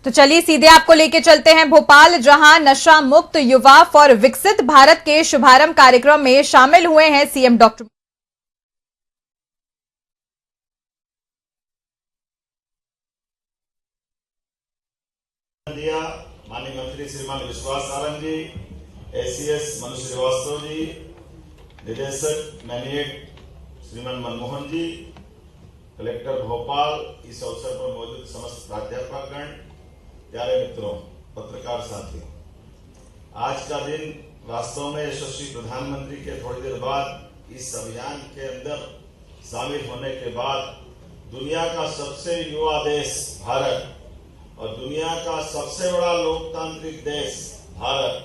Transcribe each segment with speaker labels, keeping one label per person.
Speaker 1: तो चलिए सीधे आपको लेके चलते हैं भोपाल, जहां नशा मुक्त युवा फॉर विकसित भारत के शुभारंभ कार्यक्रम में शामिल हुए हैं सीएम डॉक्टर
Speaker 2: माननीय मंत्री श्रीमान विश्वास सारंग जी, एसीएस मनु श्रीवास्तव जी, निदेशक मैनिएट श्रीमान मनमोहन जी, कलेक्टर भोपाल, इस अवसर पर मौजूद समस्त प्राध्यापकगण, प्यारे मित्रों, पत्रकार साथियों, आज का दिन वास्तव में यशस्वी प्रधानमंत्री के थोड़ी देर बाद इस अभियान के अंदर शामिल होने के बाद दुनिया का सबसे युवा देश भारत और दुनिया का सबसे बड़ा लोकतांत्रिक देश भारत,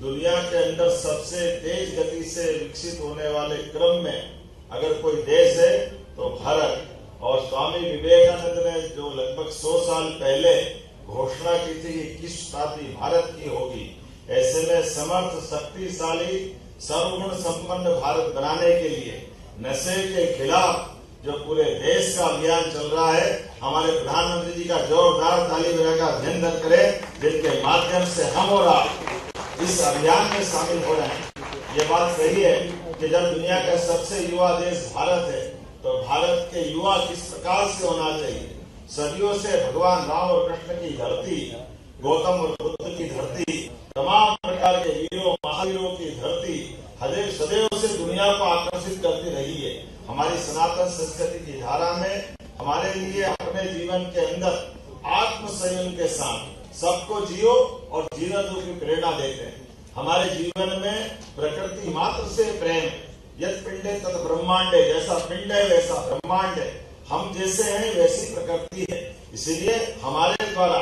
Speaker 2: दुनिया के अंदर सबसे तेज गति से विकसित होने वाले क्रम में अगर कोई देश है तो भारत। और स्वामी विवेकानंद ने जो लगभग 100 साल पहले घोषणा की थी कि किस शताब्दी भारत की होगी, ऐसे में समर्थ, शक्तिशाली, सर्वगुण संपन्न भारत बनाने के लिए नशे के खिलाफ जो पूरे देश का अभियान चल रहा है, हमारे प्रधानमंत्री जी का जोरदार ताली बजाकर अभिनंदन करें, जिनके माध्यम से हम और आप इस अभियान में शामिल हो रहे हैं। ये बात सही है कि जब दुनिया का सबसे युवा देश भारत है तो भारत के युवा किस प्रकार से होना चाहिए। सदियों से भगवान राम और कृष्ण की धरती, गौतम और बुद्ध की धरती, तमाम प्रकार के वीरों महावीरों की धरती सदैव से दुनिया को आकर्षित करती रही है। हमारी सनातन संस्कृति की धारा में हमारे लिए अपने जीवन के अंदर आत्म संयम के साथ सबको जियो और जीना दो की प्रेरणा देते हैं। हमारे जीवन में प्रकृति मात्र से प्रेम, यत् पिंडे तत् ब्रह्मांडे, जैसा पिंड है वैसा ब्रह्मांड है, हम जैसे हैं वैसी प्रकृति है। इसीलिए हमारे द्वारा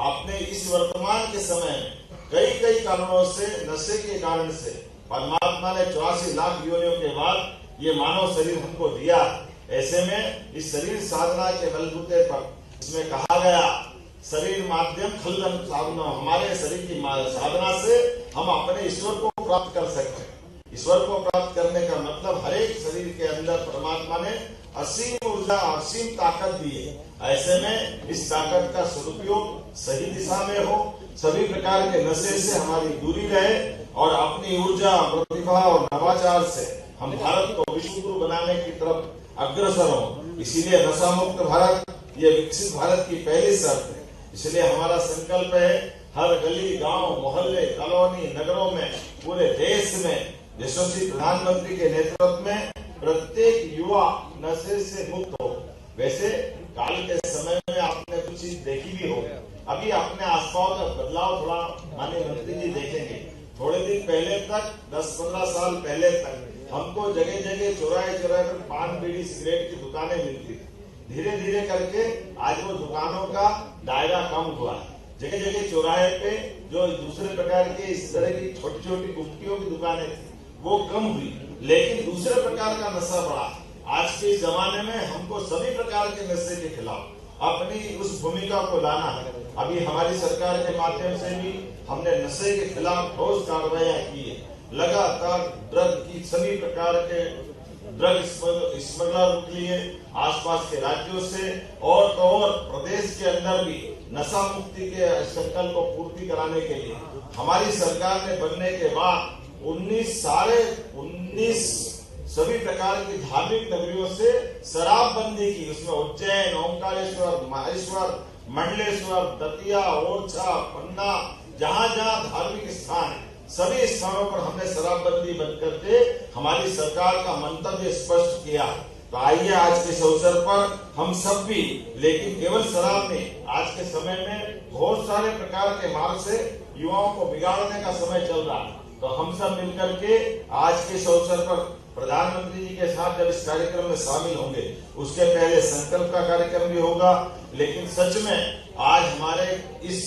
Speaker 2: आपने इस वर्तमान के समय में कई कारणों से, नशे के कारण से परमात्मा ने 84 लाख योनियों के बाद ये मानव शरीर हमको दिया। ऐसे में इस शरीर साधना के बलबूते पर इसमें कहा गया शरीर माध्यम खलदन साधना, हमारे शरीर की साधना से हम अपने ईश्वर को प्राप्त कर सकते हैं। ईश्वर को प्राप्त करने का मतलब हर एक शरीर के अंदर परमात्मा ने असीम ऊर्जा, असीम ताकत दी है। ऐसे में इस ताकत का सदुपयोग सही दिशा में हो, सभी प्रकार के नशे से हमारी दूरी रहे और अपनी ऊर्जा, प्रतिभा और नवाचार से हम भारत को विश्व गुरु बनाने की तरफ अग्रसर हो। इसीलिए नशा मुक्त भारत, ये विकसित भारत की पहली शर्त है। इसलिए हमारा संकल्प है हर गली, गांव, मोहल्ले, कॉलोनी, नगरों में, पूरे देश में यशस्वी प्रधानमंत्री के नेतृत्व में प्रत्येक युवा नशे से मुक्त हो। वैसे काल के समय में आपने कुछ चीज देखी भी हो, अभी अपने आसपास का बदलाव थोड़ा माननीय मंत्री जी देखेंगे। थोड़े दिन पहले तक, 10-15 साल पहले तक हमको जगह जगह चौराहे पर पान, बीड़ी, सिगरेट की दुकानें मिलती थी। धीरे धीरे करके आज वो दुकानों का दायरा कम हुआ है। जगह जगह चौराहे पे जो दूसरे प्रकार के इस तरह की छोटी छोटी गुटखियों की दुकानें थी वो कम हुई, लेकिन दूसरे प्रकार का नशा बढ़ा। आज के जमाने में हमको सभी प्रकार के नशे के खिलाफ अपनी उस भूमिका को लाना है। अभी हमारी सरकार के माध्यम से भी हमने नशे के खिलाफ ठोस कार्रवाइयां की है। लगातार ड्रग की सभी प्रकार के ड्रग स्मगलर रोक लिए आसपास के राज्यों से, और तो और प्रदेश के अंदर भी नशा मुक्ति के संकल्प को पूर्ति कराने के लिए हमारी सरकार ने बनने के बाद 19 सभी प्रकार की धार्मिक नगरियों से शराबबंदी की। उसमें उज्जैन, ओंकारेश्वर, माहेश्वर, मंडलेश्वर, दतिया, ओरछा, पन्ना, जहाँ जहाँ धार्मिक स्थान है, सभी स्थानों पर हमने शराबबंदी बंद करके हमारी सरकार का मंतव्य स्पष्ट किया। तो आइए आज के इस अवसर पर हम सब भी, लेकिन केवल शराब नहीं, आज के समय में बहुत सारे प्रकार के मार्ग से युवाओं को बिगाड़ने का समय चल रहा है। तो हम सब मिलकर के आज के इस अवसर पर प्रधानमंत्री जी के साथ जब इस कार्यक्रम में शामिल होंगे, उसके पहले संकल्प का कार्यक्रम भी होगा। लेकिन सच में आज हमारे इस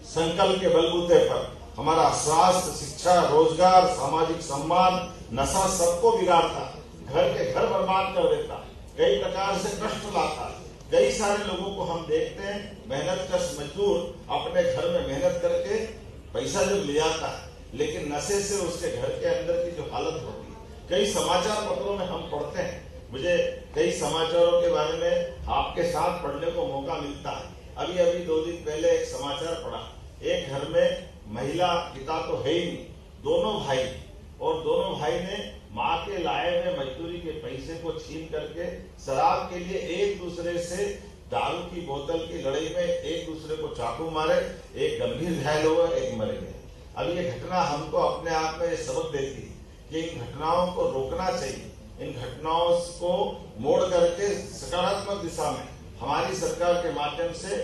Speaker 2: संकल्प के बलबूते पर हमारा स्वास्थ्य, शिक्षा, रोजगार, सामाजिक सम्मान, नशा सबको बिगाड़ता, घर के घर बर्बाद कर देता, कई प्रकार से कष्ट लाता। कई सारे लोगों को हम देखते हैं, मेहनत कश मजदूर अपने घर में मेहनत करके पैसा जब ले आता है, लेकिन नशे से उसके घर के अंदर की जो हालत होती है, कई समाचार पत्रों में हम पढ़ते हैं। मुझे कई समाचारों के बारे में आपके साथ पढ़ने को मौका मिलता है। अभी अभी 2 दिन पहले एक समाचार पढ़ा, एक घर में महिला पिता तो है ही नहीं, दोनों भाई, और दोनों भाई ने माँ के लाए हुए मजदूरी के पैसे को छीन करके शराब के लिए एक दूसरे से दारू की बोतल की लड़ाई में एक दूसरे को चाकू मारे, एक गंभीर घायल हुआ, एक मर गए। अब ये घटना हमको अपने आप में सबक देती है कि इन घटनाओं को रोकना चाहिए, इन घटनाओं को मोड़ करके सकारात्मक दिशा में हमारी सरकार के माध्यम से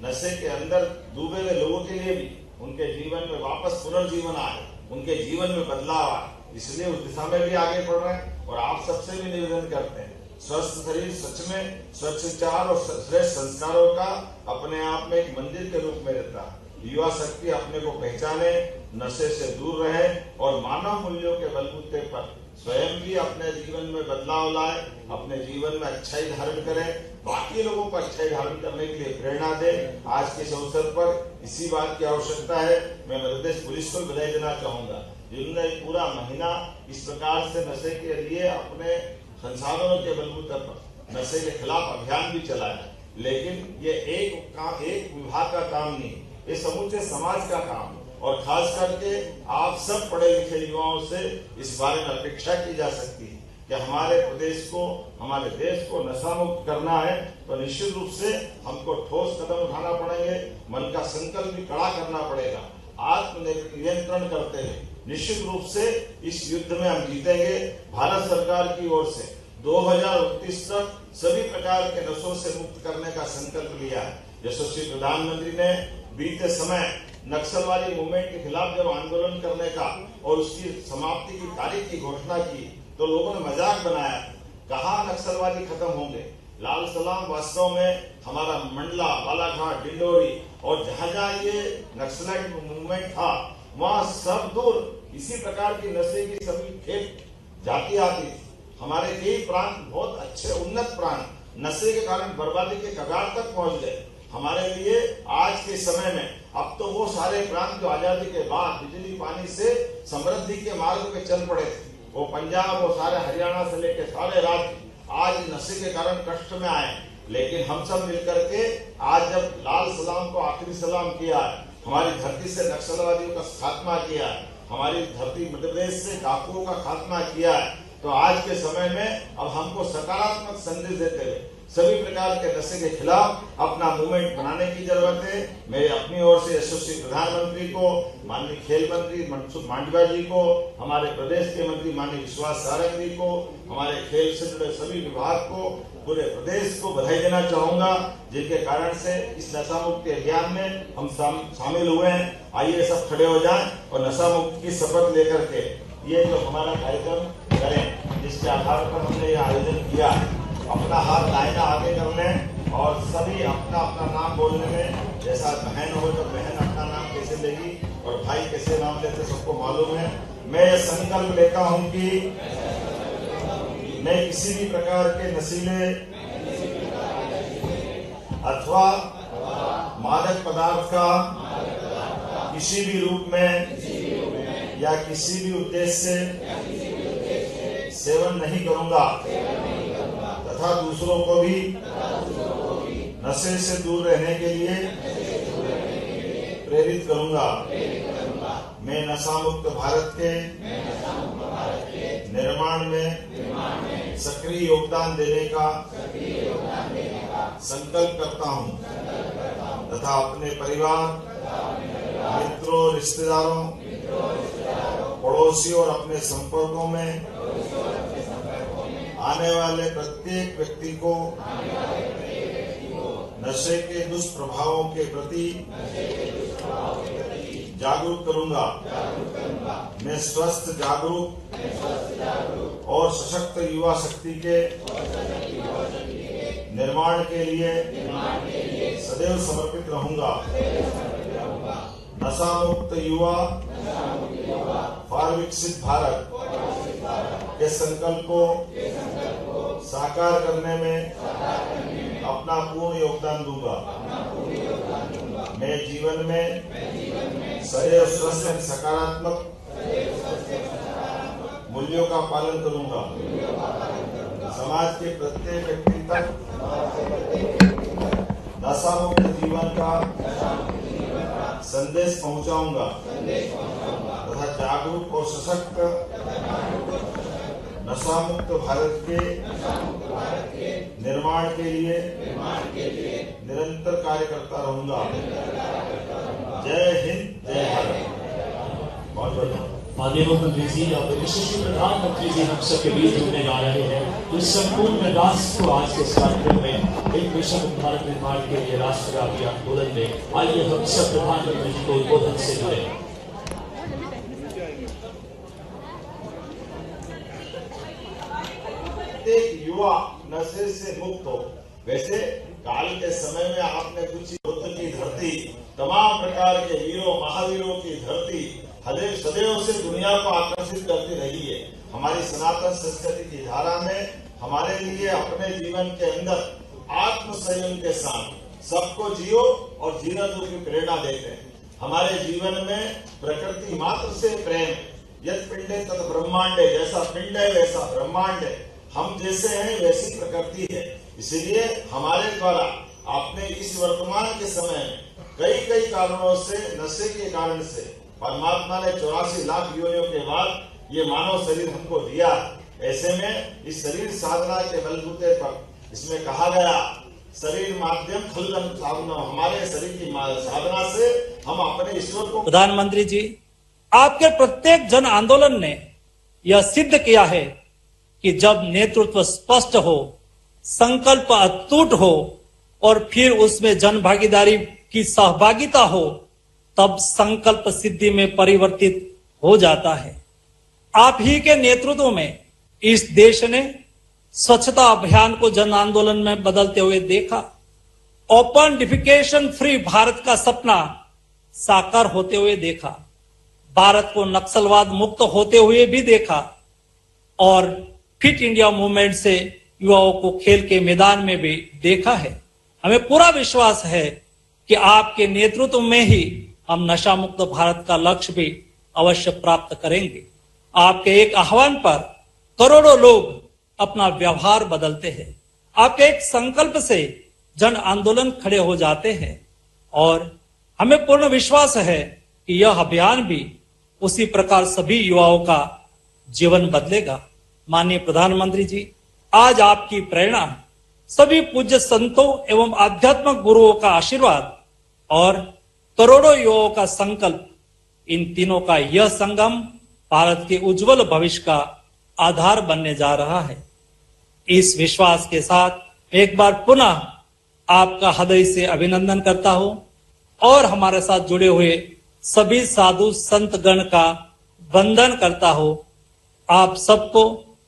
Speaker 2: नशे के अंदर डूबे हुए लोगों के लिए भी उनके जीवन में वापस पुनर्जीवन आए, उनके जीवन में बदलाव आए, इसलिए उस दिशा में भी आगे बढ़ रहे हैं। और आप सबसे भी निवेदन करते हैं, स्वस्थ शरीर सच में स्वच्छ विचार और श्रेष्ठ संस्कारों का अपने आप में एक मंदिर के रूप में रहता है। युवा शक्ति अपने को पहचाने, नशे से दूर रहे और मानव मूल्यों के बलबूते पर स्वयं भी अपने जीवन में बदलाव लाए, अपने जीवन में अच्छाई धारण करें, बाकी लोगों को अच्छाई धारण करने के लिए प्रेरणा दे। आज के इस अवसर पर इसी बात की आवश्यकता है। मैं मध्य प्रदेश पुलिस को बधाई देना चाहूंगा, जिन्होंने पूरा महीना इस प्रकार से नशे के लिए अपने संसाधनों के बलबूते पर नशे के खिलाफ अभियान भी चलाया। लेकिन ये एक विभाग का काम नहीं, ये समूचे समाज का काम, और खास करके आप सब पढ़े लिखे युवाओं से इस बारे में अपेक्षा की जा सकती है कि हमारे प्रदेश को, हमारे देश को नशा मुक्त करना है तो निश्चित रूप से हमको ठोस कदम उठाना पड़ेंगे, मन का संकल्प भी कड़ा करना पड़ेगा। आत्मनियंत्रण करते हैं निश्चित रूप से इस युद्ध में हम जीतेंगे। भारत सरकार की ओर से 2029 तक सभी प्रकार के नशों से मुक्त करने का संकल्प लिया है। यशस्वी प्रधानमंत्री ने बीते समय नक्सलवादी मूवमेंट के खिलाफ जब आंदोलन करने का और उसकी समाप्ति की तारीख की घोषणा की तो लोगों ने मजाक बनाया, कहा नक्सलवादी खत्म होंगे। लाल सलाम वास्तव में हमारा मंडला, बालाघाट, डिंडोरी और जहां जहां ये नक्सलाइट मूवमेंट था वहां सब दूर इसी प्रकार की नशे की सभी खेप जाती आती थी। हमारे कई प्रांत बहुत अच्छे उन्नत प्रांत नशे के कारण बर्बादी के कगार तक पहुंच गए। हमारे लिए आज के समय में अब तो वो सारे प्रांत जो आजादी के बाद बिजली पानी से समृद्धि के मार्ग पे चल पड़े थे, वो पंजाब, वो सारे हरियाणा से लेकर सारे राज्य आज नशे के कारण कष्ट में आए। लेकिन हम सब मिलकर के आज जब लाल सलाम को आखिरी सलाम किया है, हमारी धरती से नक्सलवादियों का खात्मा किया है, हमारी धरती मध्य प्रदेश से डाकुओं का खात्मा किया है, तो आज के समय में अब हमको सकारात्मक संदेश देते हुए सभी प्रकार के नशे के खिलाफ अपना मूवमेंट बनाने की जरूरत है। मैं अपनी ओर से यशस्वी प्रधानमंत्री को, माननीय खेल मंत्री मनसुख मांडविया जी को, हमारे प्रदेश के मंत्री माननीय विश्वास सारंग जी को, हमारे खेल से जुड़े सभी विभाग को, पूरे प्रदेश को बधाई देना चाहूंगा, जिनके कारण से इस नशा मुक्ति अभियान में हम शामिल हुए हैं। आइए सब खड़े हो जाएं और नशा मुक्ति की शपथ लेकर के ये जो हमारा कार्यक्रम करें, जिसके आधार पर हमने ये आयोजन किया। अपना हाथ दाहिना आगे कर लें और सभी अपना अपना नाम बोलने में, जैसा बहन हो तो बहन अपना नाम कैसे लेगी और भाई कैसे नाम लेते सबको मालूम है। मैं ये संकल्प लेता हूं कि मैं किसी भी प्रकार के नशीले अथवा मादक पदार्थ का किसी भी रूप में या किसी भी उद्देश्य से सेवन नहीं करूंगा तथा दूसरों को भी नशे से दूर रहने के लिए प्रेरित करूंगा। मैं नशा मुक्त भारत के निर्माण में सक्रिय योगदान देने का संकल्प करता हूं तथा अपने परिवार, मित्रों, रिश्तेदारों, पड़ोसियों और अपने संपर्कों में आने वाले प्रत्येक व्यक्ति को नशे के दुष्प्रभावों के प्रति जागरूक करूंगा। मैं स्वस्थ, जागरूक और सशक्त युवा शक्ति के निर्माण के लिए सदैव समर्पित रहूंगा। नशा मुक्त युवा फॉर विकसित भारत के संकल्प को साकार करने में अपना पूर्ण योगदान दूंगा। मैं जीवन में सदैव स्वस्थ और सकारात्मक मूल्यों का पालन करूंगा। समाज के प्रत्येक व्यक्ति तक नशा मुक्त जीवन का संदेश पहुंचाऊंगा तथा जागरूक और सशक्त नशा मुक्त भारत के निर्माण के लिए निरंतर कार्य करता रहूंगा। जय हिंद, जय भारत। बहुत बहुत
Speaker 3: माननीय मुख्यमंत्री जी और यशस्वी प्रधानमंत्री जी हम सबके बीच जुड़ने जा रहे हैं। तो इस संपूर्ण राष्ट्र को आज के इस कार्यक्रम में एक नशा मुक्त भारत निर्माण के लिए राष्ट्रव्यापी आंदोलन में आइए हम सब प्रधानमंत्री जी को उद्बोधन से जुड़े।
Speaker 2: एक युवा नशे से मुक्त हो। वैसे काल के समय में आपने कुछ बुद्ध की धरती, तमाम प्रकार के वीरों महावीरों की धरती सदैव से दुनिया को आकर्षित करती रही है। हमारी सनातन संस्कृति की धारा में हमारे लिए अपने जीवन के अंदर आत्म संयम के साथ सबको जियो और जीना दो की प्रेरणा देते हैं। हमारे जीवन में प्रकृति मात्र से प्रेम, यत् पिंडे तत् ब्रह्मांडे, जैसा पिंड है वैसा ब्रह्मांड है, हम जैसे हैं वैसी प्रकृति है। इसीलिए हमारे द्वारा आपने इस वर्तमान के समय में कई कारणों से, नशे के कारण से परमात्मा ने 84 लाख योनियों के बाद ये मानव शरीर हमको दिया। ऐसे में इस शरीर साधना के बलबूते पर इसमें कहा गया शरीर माध्यम खुलगन साधना, हमारे शरीर की साधना से हम अपने ईश्वर को।
Speaker 4: प्रधानमंत्री जी, आपके प्रत्येक जन आंदोलन ने यह सिद्ध किया है कि जब नेतृत्व स्पष्ट हो, संकल्प अटूट हो और फिर उसमें जन भागीदारी की सहभागिता हो, तब संकल्प सिद्धि में परिवर्तित हो जाता है। आप ही के नेतृत्व में इस देश ने स्वच्छता अभियान को जन आंदोलन में बदलते हुए देखा। ओपन डिफिकेशन फ्री भारत का सपना साकार होते हुए देखा। भारत को नक्सलवाद मुक्त होते हुए भी देखा और फिट इंडिया मूवमेंट से युवाओं को खेल के मैदान में भी देखा है। हमें पूरा विश्वास है कि आपके नेतृत्व में ही हम नशा मुक्त भारत का लक्ष्य भी अवश्य प्राप्त करेंगे। आपके एक आह्वान पर करोड़ों लोग अपना व्यवहार बदलते हैं। आपके एक संकल्प से जन आंदोलन खड़े हो जाते हैं और हमें पूर्ण विश्वास है कि यह अभियान भी उसी प्रकार सभी युवाओं का जीवन बदलेगा। माननीय प्रधानमंत्री जी, आज आपकी प्रेरणा, सभी पूज्य संतों एवं आध्यात्मिक गुरुओं का आशीर्वाद और करोड़ों युवाओं का संकल्प, इन तीनों का यह संगम भारत के उज्जवल भविष्य का आधार बनने जा रहा है। इस विश्वास के साथ एक बार पुनः आपका हृदय से अभिनंदन करता हूं और हमारे साथ जुड़े हुए सभी साधु संत गण का वंदन करता हूं। आप सबको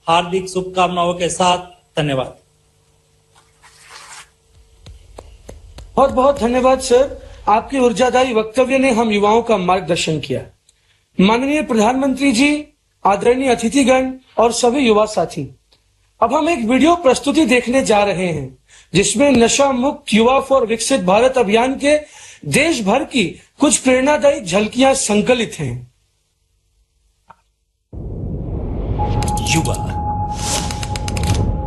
Speaker 4: हार्दिक शुभकामनाओं के साथ धन्यवाद।
Speaker 5: बहुत बहुत धन्यवाद सर। आपके ऊर्जादायी वक्तव्य ने हम युवाओं का मार्गदर्शन किया। माननीय प्रधानमंत्री जी, आदरणीय अतिथिगण और सभी युवा साथी, अब हम एक वीडियो प्रस्तुति देखने जा रहे हैं जिसमें नशा मुक्त युवा फॉर विकसित भारत अभियान के देश भर की कुछ प्रेरणादायी झलकियां संकलित हैं।
Speaker 6: युवा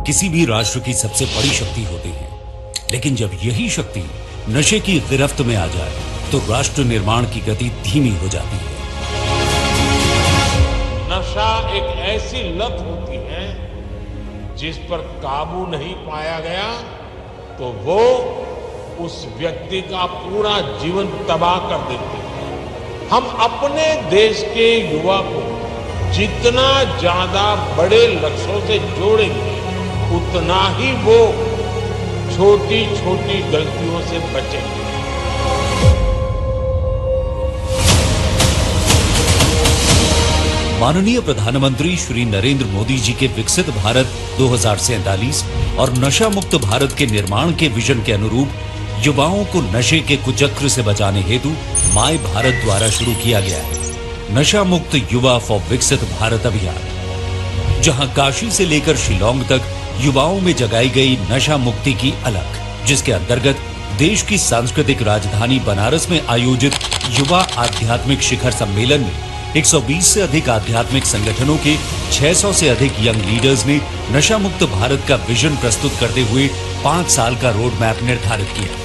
Speaker 6: किसी भी राष्ट्र की सबसे बड़ी शक्ति होती है, लेकिन जब यही शक्ति नशे की गिरफ्त में आ जाए तो राष्ट्र निर्माण की गति धीमी हो जाती है।
Speaker 7: नशा एक ऐसी लत होती है जिस पर काबू नहीं पाया गया तो वो उस व्यक्ति का पूरा जीवन तबाह कर देती है। हम अपने देश के युवा को जितना ज्यादा बड़े लक्ष्यों से जोड़ेंगे उतना ही वो छोटी छोटी गलतियों से बचेंगे।
Speaker 6: माननीय प्रधानमंत्री श्री नरेंद्र मोदी जी के विकसित भारत 2047 और नशा मुक्त भारत के निर्माण के विजन के अनुरूप युवाओं को नशे के कुचक्र से बचाने हेतु माय भारत द्वारा शुरू किया गया है नशा मुक्त युवा फॉर विकसित भारत अभियान, जहां काशी से लेकर शिलांग तक युवाओं में जगाई गई नशा मुक्ति की अलख, जिसके अंतर्गत देश की सांस्कृतिक राजधानी बनारस में आयोजित युवा आध्यात्मिक शिखर सम्मेलन में 120 से अधिक आध्यात्मिक संगठनों के 600 से अधिक यंग लीडर्स ने नशा मुक्त भारत का विजन प्रस्तुत करते हुए 5 साल का रोड मैप निर्धारित किया।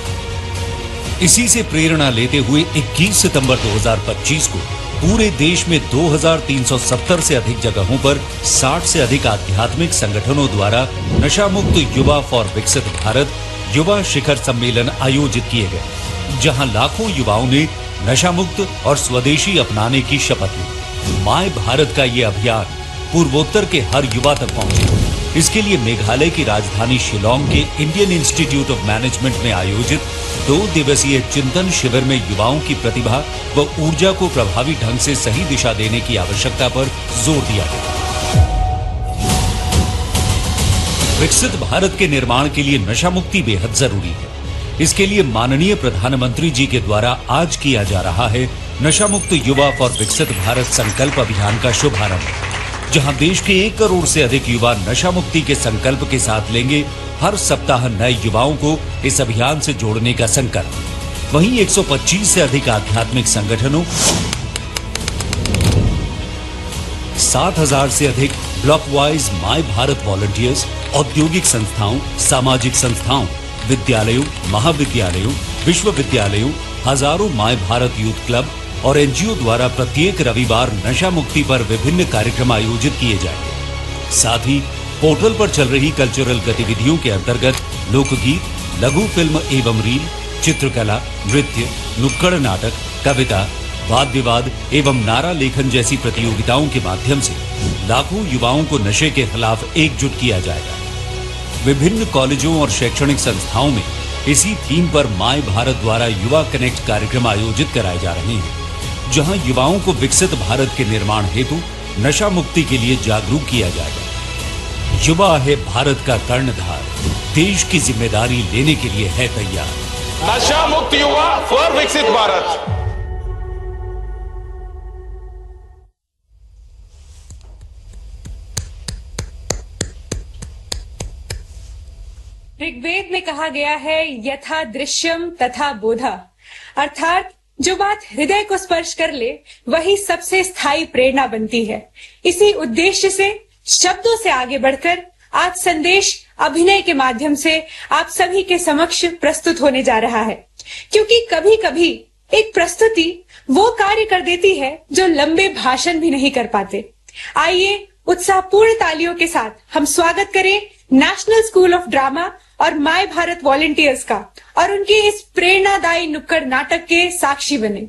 Speaker 6: इसी से प्रेरणा लेते हुए 21 सितंबर 2025 को पूरे देश में 2370 से अधिक जगहों पर 60 से अधिक आध्यात्मिक संगठनों द्वारा नशा मुक्त युवा फॉर विकसित भारत युवा शिखर सम्मेलन आयोजित किए गए, जहां लाखों युवाओं ने नशा मुक्त और स्वदेशी अपनाने की शपथ ली। माय भारत का ये अभियान पूर्वोत्तर के हर युवा तक पहुंचे। इसके लिए मेघालय की राजधानी शिलोंग के इंडियन इंस्टीट्यूट ऑफ मैनेजमेंट में आयोजित 2 दिवसीय चिंतन शिविर में युवाओं की प्रतिभा व ऊर्जा को प्रभावी ढंग से सही दिशा देने की आवश्यकता पर जोर दिया गया। विकसित भारत के निर्माण के लिए नशा मुक्ति बेहद जरूरी है। इसके लिए माननीय प्रधानमंत्री जी के द्वारा आज किया जा रहा है नशा मुक्त युवा फॉर विकसित भारत संकल्प अभियान का शुभारंभ, जहां देश के 1 करोड़ से अधिक युवा नशा मुक्ति के संकल्प के साथ लेंगे हर सप्ताह नए युवाओं को इस अभियान से जोड़ने का संकल्प। वहीं 125 से अधिक आध्यात्मिक संगठनों, 7000 से अधिक block wise my Bharat volunteers, औद्योगिक संस्थाओं, सामाजिक संस्थाओं, विद्यालयों, महाविद्यालयों, विश्वविद्यालयों, हजारों माय भारत यूथ क्लब और एनजीओ द्वारा प्रत्येक रविवार नशा मुक्ति पर विभिन्न कार्यक्रम आयोजित किए जाएंगे। साथ ही पोर्टल पर चल रही कल्चरल गतिविधियों के अंतर्गत लोकगीत, लघु फिल्म एवं रील, चित्रकला, नृत्य, नुक्कड़ नाटक, कविता, वाद विवाद एवं नारा लेखन जैसी प्रतियोगिताओं के माध्यम से लाखों युवाओं को नशे के खिलाफ एकजुट किया जाएगा। विभिन्न कॉलेजों और शैक्षणिक संस्थाओं में इसी थीम पर माय भारत द्वारा युवा कनेक्ट कार्यक्रम आयोजित कराए जा रहे हैं, जहां युवाओं को विकसित भारत के निर्माण हेतु नशा मुक्ति के लिए जागरूक किया जाएगा। युवा है भारत का कर्णधार, देश की जिम्मेदारी लेने के लिए है तैयार।
Speaker 7: नशा मुक्त युवा फॉर विकसित भारत।
Speaker 8: ऋग्वेद में कहा गया है यथा दृश्यम तथा बोधा, अर्थात जो बात हृदय को स्पर्श कर ले वही सबसे स्थायी प्रेरणा बनती है। इसी उद्देश्य से शब्दों से आगे बढ़कर आज संदेश अभिनय के माध्यम से आप सभी के समक्ष प्रस्तुत होने जा रहा है, क्योंकि कभी कभी एक प्रस्तुति वो कार्य कर देती है जो लंबे भाषण भी नहीं कर पाते। आइए उत्साहपूर्ण तालियों के साथ हम स्वागत करें नेशनल स्कूल ऑफ ड्रामा और माय भारत वॉलंटियर्स का, और उनके इस प्रेरणादायी नुक्कड़ नाटक के साक्षी बने।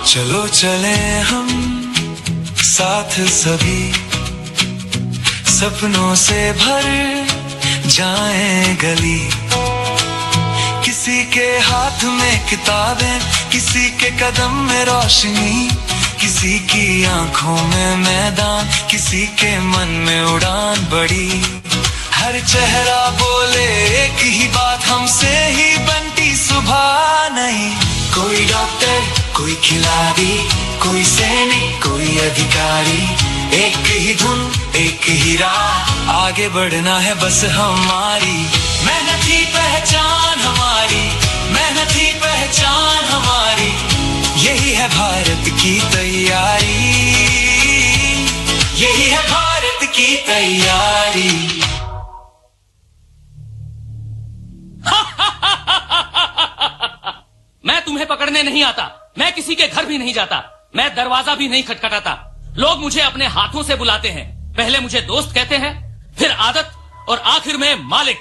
Speaker 9: चलो चले हम साथ सभी, सपनों से भर जाएं गली। किसी के हाथ में किताबें, किसी के कदम में रोशनी, किसी की आंखों में मैदान, किसी के मन में उड़ान बड़ी। हर चेहरा बोले एक ही बात, हमसे ही बनती सुबह नहीं। कोई डॉक्टर, कोई खिलाड़ी, कोई सैनिक, कोई अधिकारी, एक ही धुन, एक ही राह, आगे बढ़ना है बस हमारी। मेहनत ही पहचान हमारी, मेहनत ही पहचान हमारी, यही है भारत की तैयारी, यही है भारत की तैयारी।
Speaker 10: मैं तुम्हें पकड़ने नहीं आता, मैं किसी के घर भी नहीं जाता, मैं दरवाजा भी नहीं खटखटाता। लोग मुझे अपने हाथों से बुलाते हैं, पहले मुझे दोस्त कहते हैं, फिर आदत और आखिर में मालिक।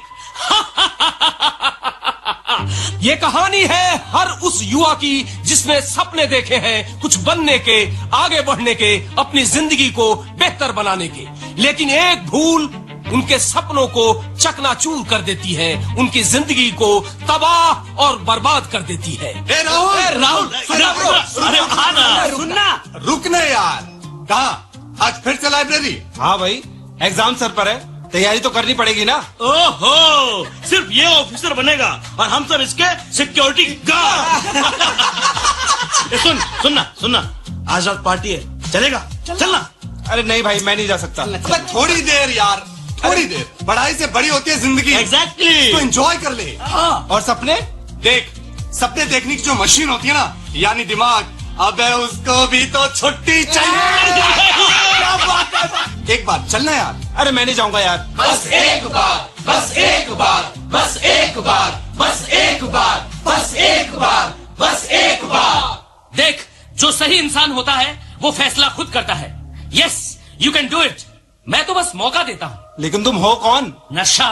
Speaker 11: ये कहानी है हर उस युवा की जिसने सपने देखे हैं कुछ बनने के, आगे बढ़ने के, अपनी जिंदगी को बेहतर बनाने के, लेकिन एक भूल उनके सपनों को चकनाचूर कर देती है, उनकी जिंदगी को तबाह और बर्बाद कर देती है।
Speaker 12: राहुल
Speaker 11: सुनना,
Speaker 12: रुकने यार। कहा आज फिर से लाइब्रेरी?
Speaker 11: हाँ भाई, एग्जाम सर पर है, तैयारी तो करनी पड़ेगी ना।
Speaker 12: ओहो, सिर्फ ये ऑफिसर बनेगा और हम सब इसके सिक्योरिटी गार्ड। सुनना, आज रात पार्टी है, चलेगा? चलना।
Speaker 11: अरे नहीं भाई, मैं नहीं जा सकता। अबे थोड़ी देर यार, थोड़ी देर। पढ़ाई से बड़ी होती है जिंदगी।
Speaker 12: एग्जैक्टली।
Speaker 11: तो एंजॉय कर ले। और सपने देख, सपने देखने की जो मशीन होती है ना, यानी दिमाग, अबे उसको भी तो छुट्टी चाहिए। एक बार चलना यार। अरे मैं नहीं जाऊंगा यार।
Speaker 3: बस एक बार, बस एक बार, बस एक बार, बस एक बार, बस एक बार, बस एक बार।
Speaker 10: देख, जो सही इंसान होता है वो फैसला खुद करता है। Yes, you can do it. मैं तो बस मौका देता हूँ।
Speaker 11: लेकिन तुम हो कौन?
Speaker 10: नशा,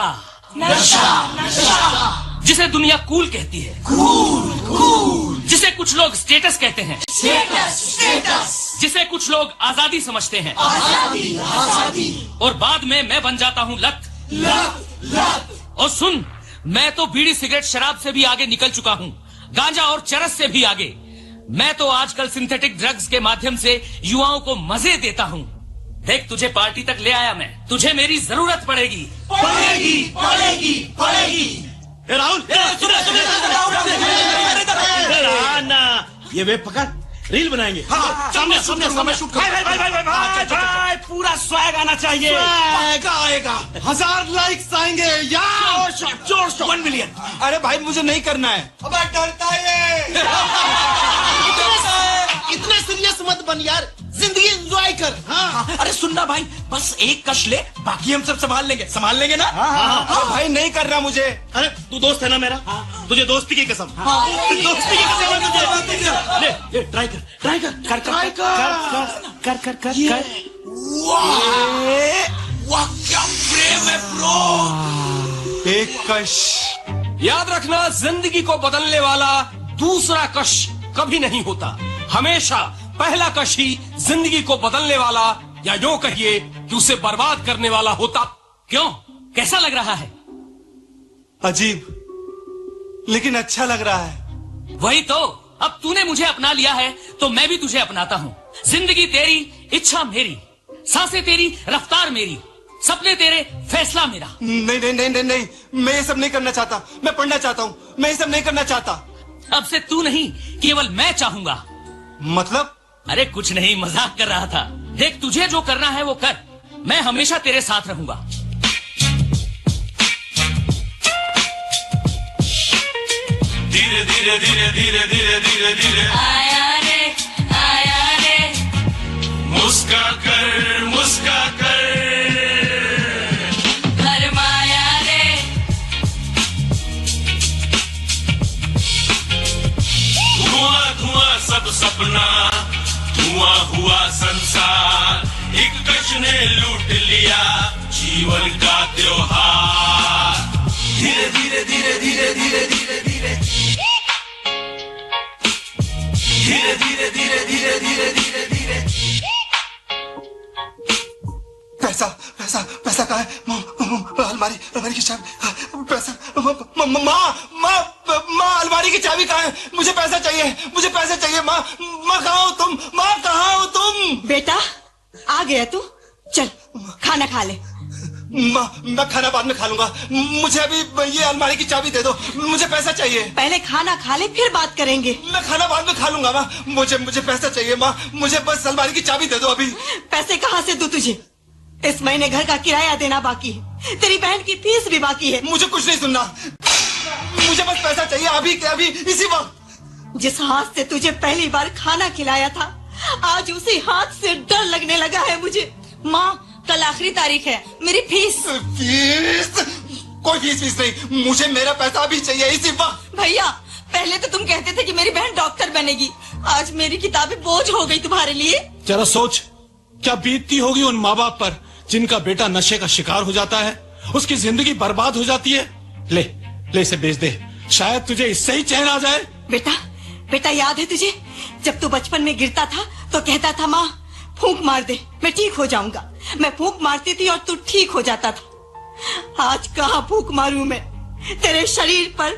Speaker 3: नशा, नशा,
Speaker 10: जिसे दुनिया कूल कहती है।
Speaker 3: कूल,
Speaker 10: जिसे कुछ लोग स्टेटस कहते हैं।
Speaker 3: स्टेटस, स्टेटस,
Speaker 10: जिसे कुछ लोग आजादी समझते हैं।
Speaker 3: आजादी, आजादी।
Speaker 10: और बाद में मैं बन जाता हूँ लत।
Speaker 3: लत।
Speaker 10: और सुन, मैं तो बीड़ी सिगरेट शराब से भी आगे निकल चुका हूँ, गांजा और चरस से भी आगे। मैं तो आजकल सिंथेटिक ड्रग्स के माध्यम से युवाओं को मजे देता हूँ। देख, तुझे पार्टी तक ले आया मैं, तुझे मेरी जरूरत पड़ेगी।
Speaker 3: पड़ेगी, पड़ेगी, पड़ेगी।
Speaker 12: राहुल, ना, ये वेब पकड़, रील बनाएंगे।
Speaker 11: सामने मैं शूट
Speaker 12: भाई, पूरा स्वैग आना चाहिए।
Speaker 11: स्वैग आएगा, 1000 लाइक्स आएंगे यार।
Speaker 12: जोर 1 मिलियन।
Speaker 11: अरे भाई, मुझे नहीं करना है। अबे डरता है।
Speaker 13: इतना सीरियस मत बन यार, जिंदगी एंजॉय कर। हाँ।
Speaker 12: अरे सुनना भाई, बस एक कश ले, बाकी हम सब संभाल लेंगे ना।
Speaker 11: हाँ, भाई नहीं करना मुझे।
Speaker 12: अरे तू दोस्त है ना मेरा, तुझे दोस्ती की कसम। दोस्ती की कसम। ले, ट्राई कर।
Speaker 11: वाह, क्या प्रेम है ब्रो। एक कश।
Speaker 14: याद रखना, जिंदगी को बदलने वाला दूसरा कश कभी नहीं होता। हमेशा पहला कश ही जिंदगी को बदलने वाला, या यूं कहिए कि उसे बर्बाद करने वाला होता।
Speaker 10: क्यों, कैसा लग रहा है?
Speaker 11: अजीब, लेकिन अच्छा लग रहा है।
Speaker 10: वही तो, अब तूने मुझे अपना लिया है तो मैं भी तुझे अपनाता हूँ। जिंदगी तेरी, इच्छा मेरी, सांसें तेरी, रफ्तार मेरी, सपने तेरे, फैसला मेरा।
Speaker 11: नहीं, मैं ये सब नहीं करना चाहता। मैं पढ़ना चाहता हूँ, मैं ये सब नहीं करना चाहता।
Speaker 10: अब से तू नहीं, केवल मैं चाहूंगा।
Speaker 11: मतलब?
Speaker 10: अरे कुछ नहीं, मजाक कर रहा था। देख, तुझे जो करना है वो कर, मैं हमेशा तेरे साथ रहूंगा।
Speaker 9: धीरे धीरे धीरे धीरे धीरे धीरे धीरे
Speaker 3: आया रे,
Speaker 9: मुस्का कर
Speaker 3: भरमाया रे।
Speaker 9: धुआं सब सपना, धुआं हुआ संसार। एक कश ने लूट लिया जीवन का त्योहार। धीरे धीरे धीरे धीरे धीरे धीरे धीरे धीरे धीरे धीरे धीरे धीरे धीरे धीरे। पैसा कहाँ है? अलमारी की चाबी। पैसा, माँ अलमारी की चाबी कहाँ है? मुझे पैसा चाहिए। माँ कहाँ हो तुम? माँ कहाँ हो तुम?
Speaker 15: बेटा, आ गया तू? चल खाना खा ले।
Speaker 11: माँ, मैं खाना बाद में खा लूंगा। मुझे अभी ये अलमारी की चाबी दे दो, मुझे पैसा चाहिए।
Speaker 15: पहले खाना खा ले, फिर बात करेंगे।
Speaker 11: मैं खाना बाद में खा लूंगा माँ। मुझे पैसा चाहिए माँ, मुझे बस अलमारी की चाबी दे दो अभी।
Speaker 15: पैसे कहाँ से दूं तुझे? इस महीने घर का किराया देना बाकी है, तेरी बहन की फीस भी बाकी है।
Speaker 11: मुझे कुछ नहीं सुनना, मुझे बस पैसा चाहिए अभी के अभी, इसी वक्त।
Speaker 15: जिस हाथ से तुझे पहली बार खाना खिलाया था, आज उसी हाथ से डर लगने लगा है मुझे।
Speaker 16: माँ, कल आखिरी तारीख है, मेरी फीस।
Speaker 11: कोई फीस नहीं, मुझे मेरा पैसा अभी चाहिए, इसी वक्त।
Speaker 16: भैया, पहले तो तुम कहते थे कि मेरी बहन डॉक्टर बनेगी, आज मेरी किताबें बोझ हो गई तुम्हारे लिए।
Speaker 17: जरा सोच, क्या बीतती होगी उन माँ बाप पर जिनका बेटा नशे का शिकार हो जाता है, उसकी जिंदगी बर्बाद हो जाती है। ले इसे बेच दे, शायद तुझे इससे ही चैन आ जाए।
Speaker 15: बेटा याद है तुझे, जब तू बचपन में गिरता था तो कहता था, माँ फूंक मार दे, मैं ठीक हो जाऊंगा। मैं फूंक मारती थी और तू ठीक हो जाता था। आज कहाँ फूंक मारूं मैं? तेरे शरीर पर,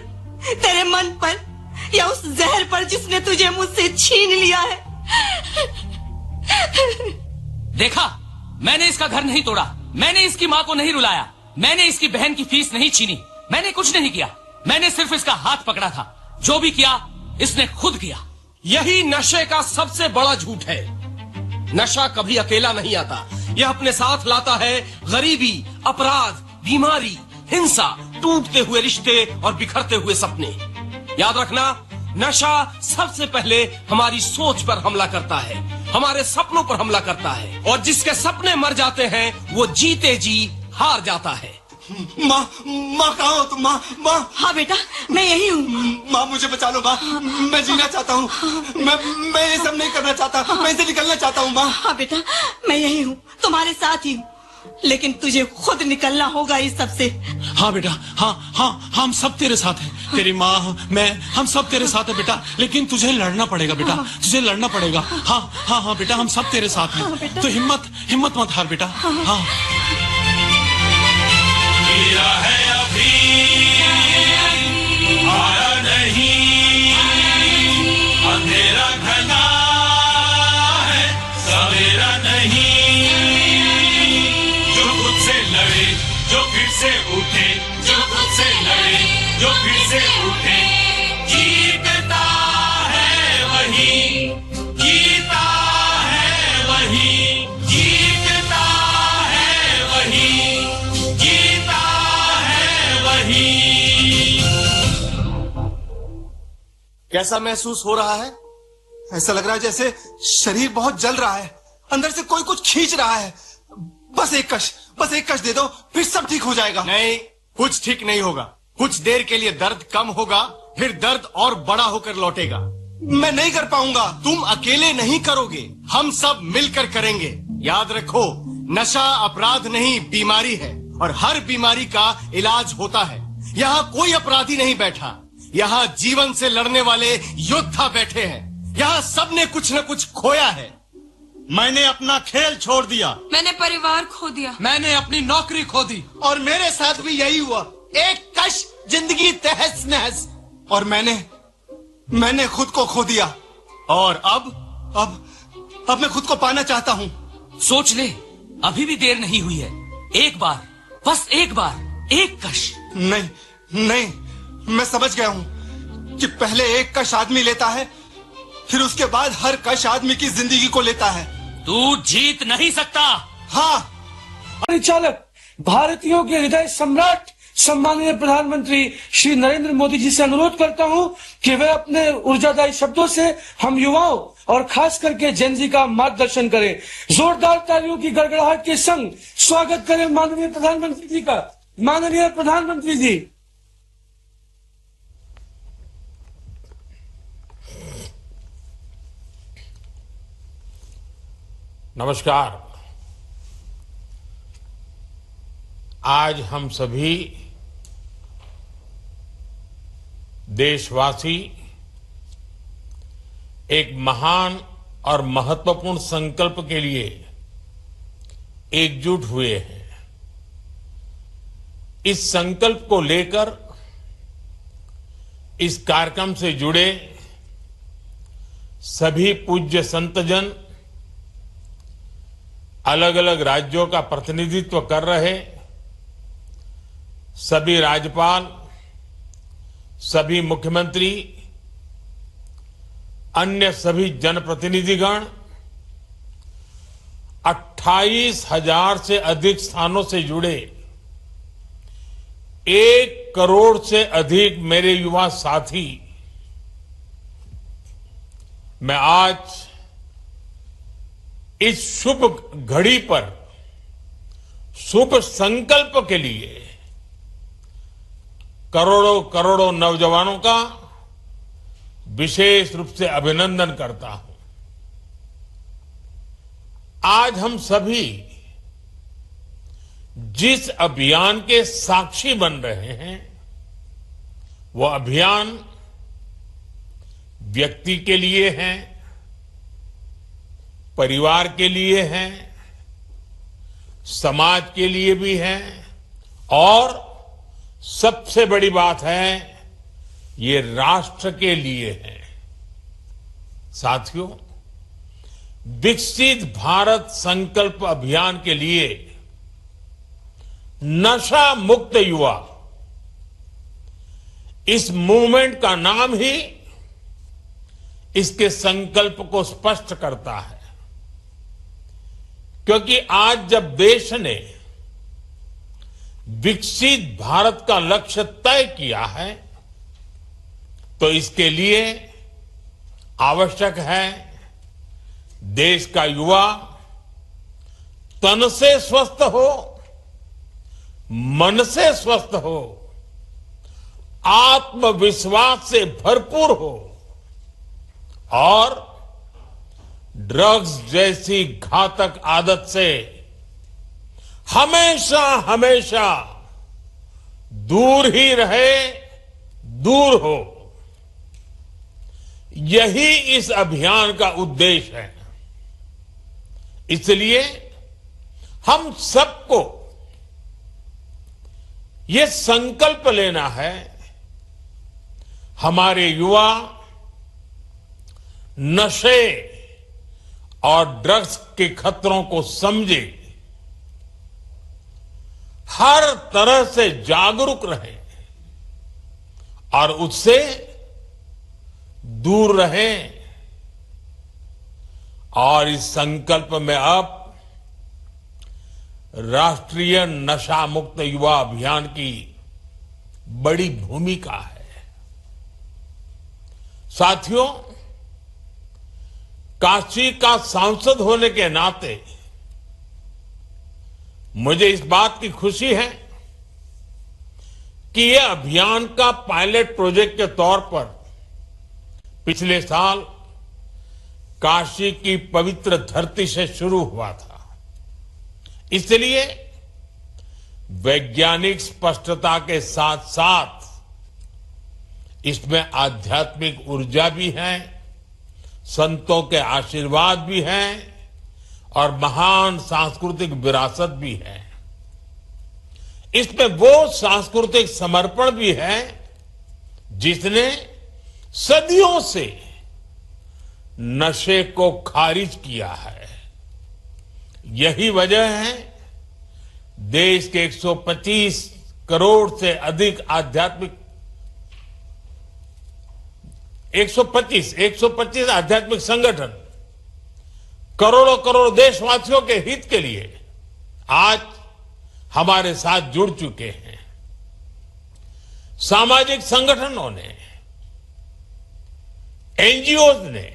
Speaker 15: तेरे मन पर, या उस जहर पर जिसने तुझे मुझसे छीन लिया है।
Speaker 10: देखा, मैंने इसका घर नहीं तोड़ा, मैंने इसकी माँ को नहीं रुलाया, मैंने इसकी बहन की फीस नहीं छीनी, मैंने कुछ नहीं किया, मैंने सिर्फ इसका हाथ पकड़ा था। जो भी किया इसने खुद किया।
Speaker 11: यही नशे का सबसे बड़ा झूठ है। नशा कभी अकेला नहीं आता, यह अपने साथ लाता है गरीबी, अपराध, बीमारी, हिंसा, टूटते हुए रिश्ते और बिखरते हुए सपने। याद रखना, नशा सबसे पहले हमारी सोच पर हमला करता है, हमारे सपनों पर हमला करता है, और जिसके सपने मर जाते हैं वो जीते जी हार जाता है।
Speaker 12: माँ, माँ कहाँ हो तुम? माँ।
Speaker 15: हाँ बेटा, मैं यही हूँ।
Speaker 12: माँ मुझे बचा लो माँ, मैं जीना चाहता हूँ, मैं ये सब नहीं करना चाहता, मैं इसे निकलना चाहता हूँ माँ।
Speaker 15: हाँ बेटा, मैं यही हूँ, तुम्हारे साथ ही हूँ, लेकिन तुझे खुद निकलना होगा इस सब से।
Speaker 17: हाँ बेटा, हाँ, हम सब तेरे साथ हैं। तेरी माँ, मैं, हम सब तेरे साथ हैं बेटा, लेकिन तुझे लड़ना पड़ेगा बेटा, तुझे लड़ना पड़ेगा। हाँ बेटा, हम सब तेरे साथ हैं, तो हिम्मत मत हार बेटा। हाँ।
Speaker 9: मेरा है अभी आया नहीं, अंधेरा घना है सवेरा नहीं। जो खुद से लड़े, जो फिर से उठे, जो खुद से लड़े, जो फिर से उठे, जीतता है वही, जीता है वही, जीतता है वही, जीता है वही।
Speaker 12: कैसा महसूस हो रहा है? ऐसा लग रहा है जैसे शरीर बहुत जल रहा है, अंदर से कोई कुछ खींच रहा है। बस एक कश दे दो, फिर सब ठीक हो जाएगा।
Speaker 18: नहीं, कुछ ठीक नहीं होगा। कुछ देर के लिए दर्द कम होगा, फिर दर्द और बड़ा होकर लौटेगा।
Speaker 12: मैं नहीं कर पाऊंगा।
Speaker 18: तुम अकेले नहीं करोगे, हम सब मिलकर करेंगे। याद रखो, नशा अपराध नहीं, बीमारी है, और हर बीमारी का इलाज होता है। यहाँ कोई अपराधी नहीं बैठा, यहाँ जीवन से लड़ने वाले योद्धा बैठे हैं। यहाँ सबने कुछ न कुछ खोया है।
Speaker 12: मैंने अपना खेल छोड़ दिया,
Speaker 16: मैंने परिवार खो दिया,
Speaker 11: मैंने अपनी नौकरी खो दी,
Speaker 12: और मेरे साथ भी यही हुआ। एक कश जिंदगी तहस नहस, और मैंने खुद को खो दिया।
Speaker 18: और
Speaker 12: अब मैं खुद को पाना चाहता हूँ।
Speaker 10: सोच ले, अभी भी देर नहीं हुई है। एक बार, बस एक बार, एक कश।
Speaker 12: नहीं, मैं समझ गया हूँ कि पहले एक कश आदमी लेता है, फिर उसके बाद हर कश आदमी की जिंदगी को लेता है।
Speaker 10: तू जीत नहीं सकता।
Speaker 12: हाँ।
Speaker 5: परिचालक, भारतीयों के हृदय सम्राट सम्माननीय प्रधानमंत्री श्री नरेंद्र मोदी जी से अनुरोध करता हूं कि वे अपने ऊर्जादायी शब्दों से हम युवाओं और खास करके जेन जी का मार्गदर्शन करें। जोरदार तालियों की गड़गड़ाहट के संग स्वागत करें माननीय प्रधानमंत्री जी का। माननीय प्रधानमंत्री जी।
Speaker 7: नमस्कार। आज हम सभी देशवासी एक महान और महत्वपूर्ण संकल्प के लिए एकजुट हुए हैं। इस संकल्प को लेकर इस कार्यक्रम से जुड़े सभी पूज्य संतजन, अलग अलग राज्यों का प्रतिनिधित्व कर रहे सभी राज्यपाल, सभी मुख्यमंत्री, अन्य सभी जनप्रतिनिधिगण, 28,000 से अधिक स्थानों से जुड़े 1 करोड़ से अधिक मेरे युवा साथी, मैं आज इस शुभ घड़ी पर शुभ संकल्प के लिए करोड़ों करोड़ों नौजवानों का विशेष रूप से अभिनंदन करता हूं। आज हम सभी जिस अभियान के साक्षी बन रहे हैं, वो अभियान व्यक्ति के लिए है, परिवार के लिए है, समाज के लिए भी है, और सबसे बड़ी बात है, ये राष्ट्र के लिए है। साथियों, विकसित भारत संकल्प अभियान के लिए नशा मुक्त युवा, इस मूवमेंट का नाम ही इसके संकल्प को स्पष्ट करता है। क्योंकि आज जब देश ने विकसित भारत का लक्ष्य तय किया है, तो इसके लिए आवश्यक है देश का युवा तन से स्वस्थ हो, मन से स्वस्थ हो, आत्मविश्वास से भरपूर हो और ड्रग्स जैसी घातक आदत से हमेशा हमेशा दूर ही रहे, दूर हो। यही इस अभियान का उद्देश्य है। इसलिए हम सबको ये संकल्प लेना है, हमारे युवा नशे और ड्रग्स के खतरों को समझे, हर तरह से जागरूक रहे और उससे दूर रहे। और इस संकल्प में अब राष्ट्रीय नशा मुक्त युवा अभियान की बड़ी भूमिका है। साथियों, काशी का सांसद होने के नाते मुझे इस बात की खुशी है कि यह अभियान का पायलट प्रोजेक्ट के तौर पर पिछले साल काशी की पवित्र धरती से शुरू हुआ था। इसलिए वैज्ञानिक स्पष्टता के साथ साथ इसमें आध्यात्मिक ऊर्जा भी है, संतों के आशीर्वाद भी हैं और महान सांस्कृतिक विरासत भी है। इसमें वो सांस्कृतिक समर्पण भी है जिसने सदियों से नशे को खारिज किया है। यही वजह है देश के 125 करोड़ से अधिक आध्यात्मिक 125 आध्यात्मिक संगठन करोड़ों देशवासियों के हित के लिए आज हमारे साथ जुड़ चुके हैं। सामाजिक संगठनों ने, एनजीओ ने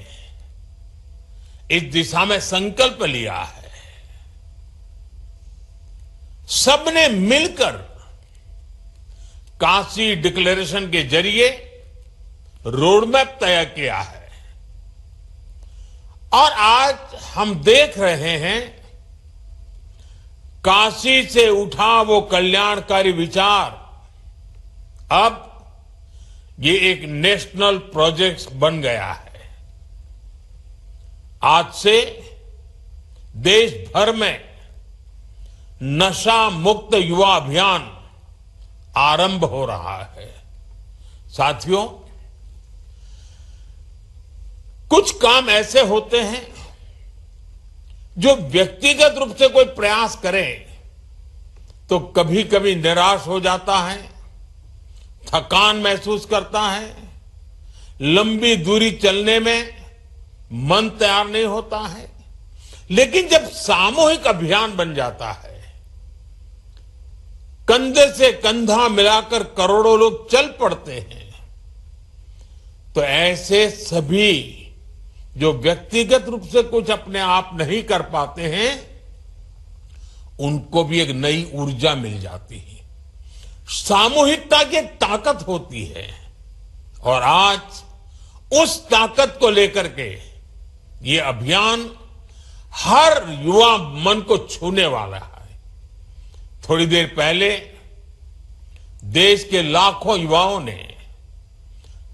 Speaker 7: इस दिशा में संकल्प लिया है। सबने मिलकर काशी डिक्लेरेशन के जरिए रोडमैप तय किया है और आज हम देख रहे हैं काशी से उठा वो कल्याणकारी विचार अब ये एक नेशनल प्रोजेक्ट बन गया है। आज से देश भर में नशा मुक्त युवा अभियान आरंभ हो रहा है। साथियों, कुछ काम ऐसे होते हैं जो व्यक्तिगत रूप से कोई प्रयास करे तो कभी कभी निराश हो जाता है, थकान महसूस करता है, लंबी दूरी चलने में मन तैयार नहीं होता है। लेकिन जब सामूहिक अभियान बन जाता है, कंधे से कंधा मिलाकर करोड़ों लोग चल पड़ते हैं, तो ऐसे सभी जो व्यक्तिगत रूप से कुछ अपने आप नहीं कर पाते हैं, उनको भी एक नई ऊर्जा मिल जाती है। सामूहिकता की ताकत होती है और आज उस ताकत को लेकर के ये अभियान हर युवा मन को छूने वाला है। थोड़ी देर पहले देश के लाखों युवाओं ने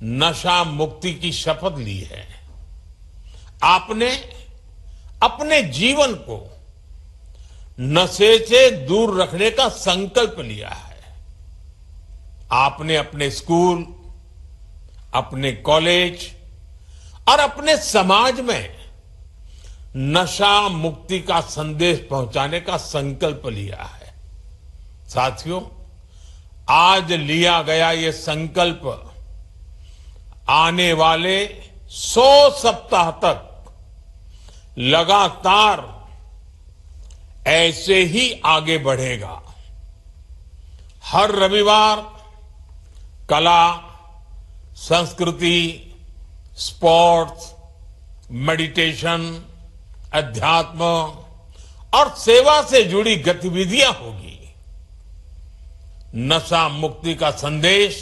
Speaker 7: नशा मुक्ति की शपथ ली है। आपने अपने जीवन को नशे से दूर रखने का संकल्प लिया है। आपने अपने स्कूल, अपने कॉलेज और अपने समाज में नशा मुक्ति का संदेश पहुंचाने का संकल्प लिया है। साथियों, आज लिया गया ये संकल्प आने वाले 100 सप्ताह तक लगातार ऐसे ही आगे बढ़ेगा। हर रविवार कला, संस्कृति, स्पोर्ट्स, मेडिटेशन, अध्यात्म और सेवा से जुड़ी गतिविधियां होगी। नशा मुक्ति का संदेश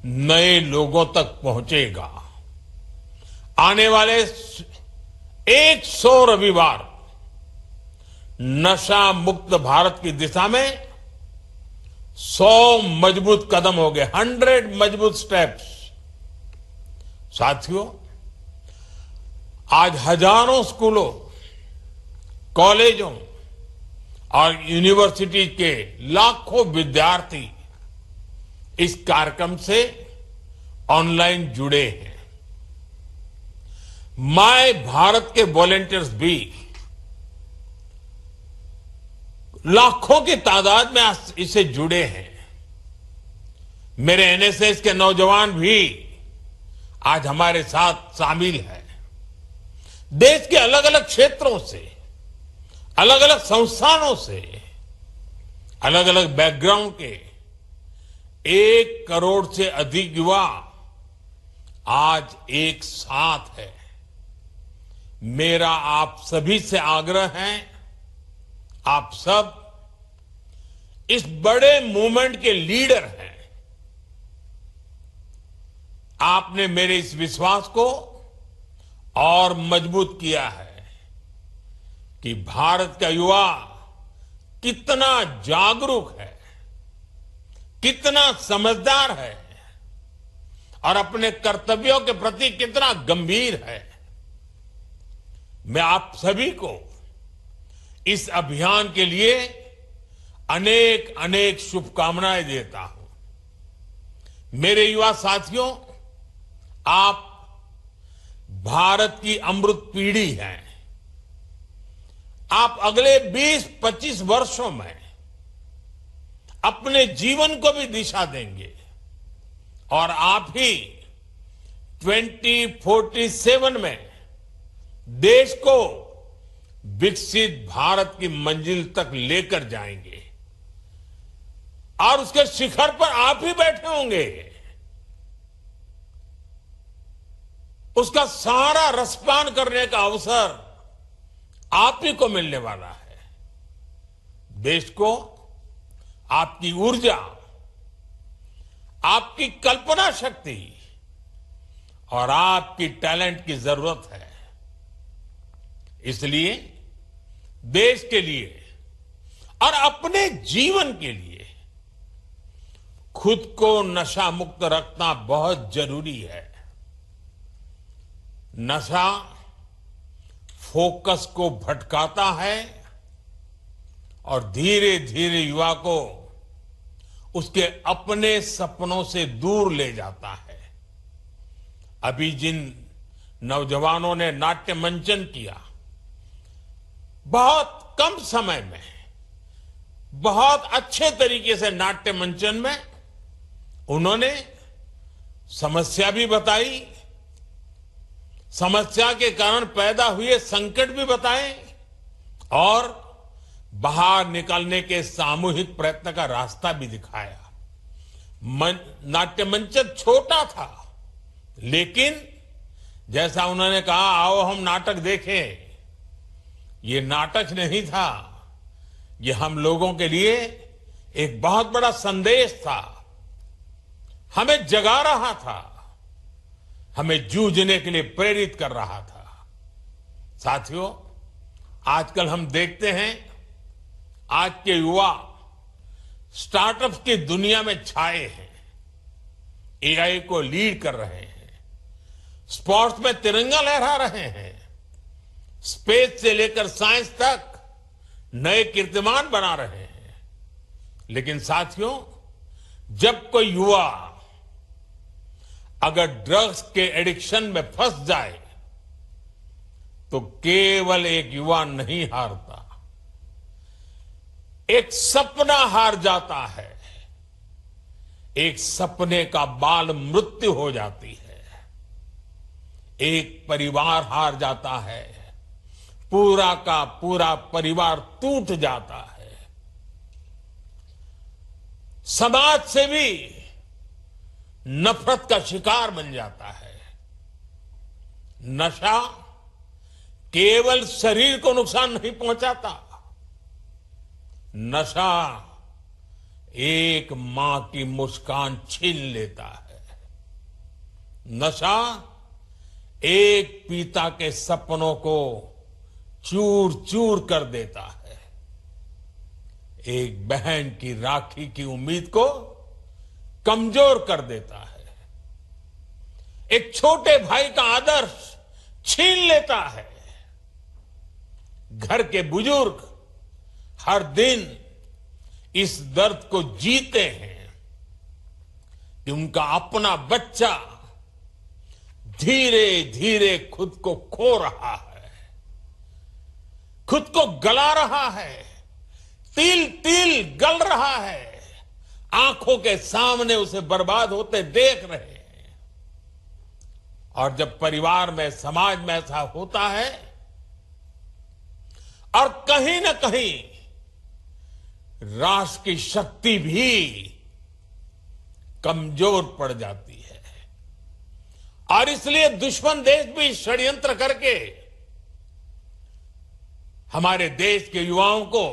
Speaker 7: नए लोगों तक पहुंचेगा। आने वाले 100 रविवार नशा मुक्त भारत की दिशा में 100 मजबूत कदम हो गए, 100 मजबूत स्टेप्स। साथियों, आज हजारों स्कूलों, कॉलेजों और यूनिवर्सिटी के लाखों विद्यार्थी इस कार्यक्रम से ऑनलाइन जुड़े हैं। माय भारत के वॉलंटियर्स भी लाखों की तादाद में इससे जुड़े हैं। मेरे एनएसएस के नौजवान भी आज हमारे साथ शामिल हैं। देश के अलग अलग क्षेत्रों से, अलग अलग संस्थानों से, अलग अलग बैकग्राउंड के 1 करोड़ से अधिक युवा आज एक साथ है। मेरा आप सभी से आग्रह है, आप सब इस बड़े मूवमेंट के लीडर हैं। आपने मेरे इस विश्वास को और मजबूत किया है कि भारत का युवा कितना जागरूक है, कितना समझदार है और अपने कर्तव्यों के प्रति कितना गंभीर है। मैं आप सभी को इस अभियान के लिए अनेक अनेक शुभकामनाएं देता हूं। मेरे युवा साथियों, आप भारत की अमृत पीढ़ी हैं। आप अगले 20-25 वर्षों में अपने जीवन को भी दिशा देंगे और आप ही 2047 में देश को विकसित भारत की मंजिल तक लेकर जाएंगे और उसके शिखर पर आप ही बैठे होंगे। उसका सारा रसपान करने का अवसर आप ही को मिलने वाला है। देश को आपकी ऊर्जा, आपकी कल्पना शक्ति और आपकी टैलेंट की जरूरत है। इसलिए देश के लिए और अपने जीवन के लिए खुद को नशा मुक्त रखना बहुत जरूरी है। नशा फोकस को भटकाता है और धीरे धीरे युवा को उसके अपने सपनों से दूर ले जाता है। अभी जिन नौजवानों ने नाट्य मंचन किया, बहुत कम समय में बहुत अच्छे तरीके से नाट्य मंचन में उन्होंने समस्या भी बताई, समस्या के कारण पैदा हुए संकट भी बताए और बाहर निकलने के सामूहिक प्रयत्न का रास्ता भी दिखाया। नाट्य मंचन छोटा था, लेकिन जैसा उन्होंने कहा, आओ हम नाटक देखें, ये नाटक नहीं था, ये हम लोगों के लिए एक बहुत बड़ा संदेश था। हमें जगा रहा था, हमें जूझने के लिए प्रेरित कर रहा था। साथियों, आजकल हम देखते हैं आज के युवा स्टार्टअप्स की दुनिया में छाए हैं, एआई को लीड कर रहे हैं, स्पोर्ट्स में तिरंगा लहरा रहे हैं, स्पेस से लेकर साइंस तक नए कीर्तिमान बना रहे हैं। लेकिन साथियों, जब कोई युवा अगर ड्रग्स के एडिक्शन में फंस जाए तो केवल एक युवा नहीं हारता, एक सपना हार जाता है, एक सपने का बाल मृत्यु हो जाती है, एक परिवार हार जाता है, पूरा का पूरा परिवार टूट जाता है, समाज से भी नफरत का शिकार बन जाता है। नशा केवल शरीर को नुकसान नहीं पहुंचाता, नशा एक मां की मुस्कान छीन लेता है, नशा एक पिता के सपनों को चूर चूर कर देता है, एक बहन की राखी की उम्मीद को कमजोर कर देता है, एक छोटे भाई का आदर्श छीन लेता है। घर के बुजुर्ग हर दिन इस दर्द को जीते हैं कि उनका अपना बच्चा धीरे धीरे खुद को खो रहा है, खुद को गला रहा है, तिल तिल गल रहा है, आंखों के सामने उसे बर्बाद होते देख रहे हैं। और जब परिवार में, समाज में ऐसा होता है और कहीं ना कहीं राष्ट्र की शक्ति भी कमजोर पड़ जाती है और इसलिए दुश्मन देश भी षड्यंत्र करके हमारे देश के युवाओं को